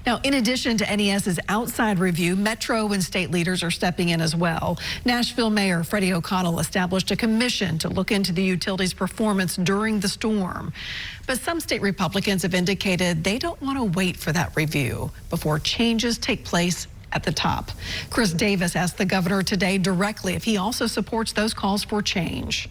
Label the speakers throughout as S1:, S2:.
S1: Now, in addition to NES's outside review, Metro and state leaders are stepping in as well. Nashville Mayor Freddie O'Connell established a commission to look into the utility's performance during the storm. But some state Republicans have indicated they don't want to wait for that review before changes take place at the top. Chris Davis asked the governor today directly if he also supports those calls for change.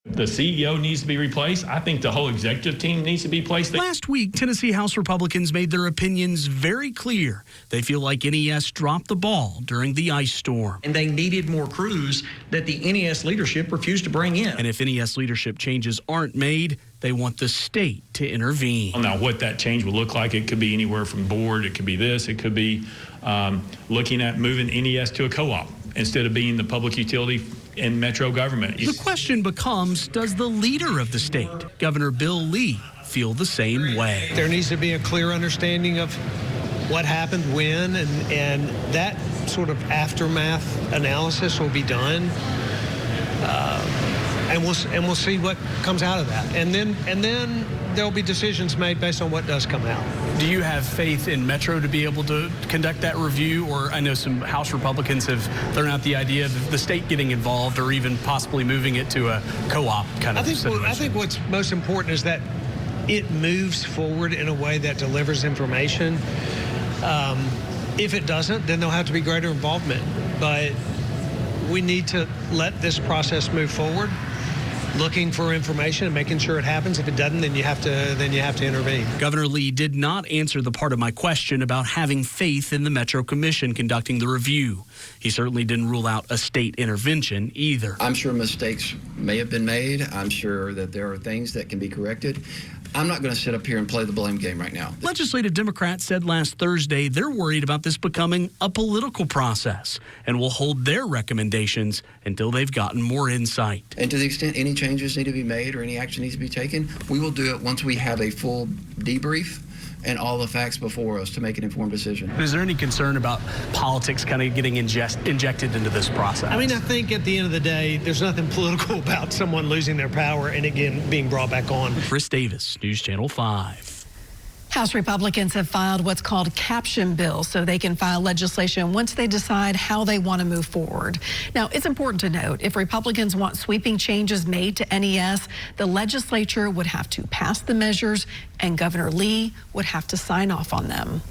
S2: The CEO needs to be replaced. I think the whole executive team needs to be replaced.
S3: Last week, Tennessee House Republicans made their opinions very clear. They feel like NES dropped the ball during the ice storm.
S4: And they needed more crews that the NES leadership refused to bring in.
S3: And if NES leadership changes aren't made, they want the state to intervene.
S2: Now, what that change would look like, it could be anywhere from board, it could be this, it could be looking at moving NES to a co-op instead of being the public utility in Metro government.
S3: The question becomes, does the leader of the state, Governor Bill Lee, feel the same way?
S5: There needs to be a clear understanding of what happened when, and that sort of aftermath analysis will be done. And we'll see what comes out of that. And then there'll be decisions made based on what does come out.
S3: Do you have faith in Metro to be able to conduct that review? Or I know some House Republicans have thrown out the idea of the state getting involved or even possibly moving it to a co-op kind of situation.
S5: I think what's most important is that it moves forward in a way that delivers information. If it doesn't, then there'll have to be greater involvement. But we need to let this process move forward, looking for information and making sure it happens. If it doesn't, then you have to intervene.
S3: Governor Lee did not answer the part of my question about having faith in the Metro Commission conducting the review. He certainly didn't rule out a state intervention either.
S6: I'm sure mistakes may have been made. I'm sure that there are things that can be corrected. I'm not going to sit up here and play the blame game right now.
S3: Legislative Democrats said last Thursday they're worried about this becoming a political process and will hold their recommendations until they've gotten more insight.
S6: And to the extent any changes need to be made or any action needs to be taken, we will do it once we have a full debrief and all the facts before us to make an informed decision.
S3: Is there any concern about politics kind of getting injected into this process?
S5: I mean, I think at the end of the day, there's nothing political about someone losing their power and again being brought back on.
S3: Chris Davis, News Channel 5.
S1: House Republicans have filed what's called caption bills so they can file legislation once they decide how they want to move forward. Now, it's important to note, if Republicans want sweeping changes made to NES, the legislature would have to pass the measures and Governor Lee would have to sign off on them.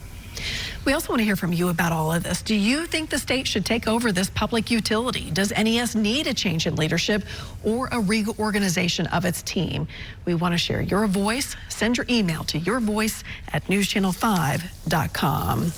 S1: We also want to hear from you about all of this. Do you think the state should take over this public utility? Does NES need a change in leadership or a reorganization of its team? We want to share your voice. Send your email to yourvoice@newschannel5.com.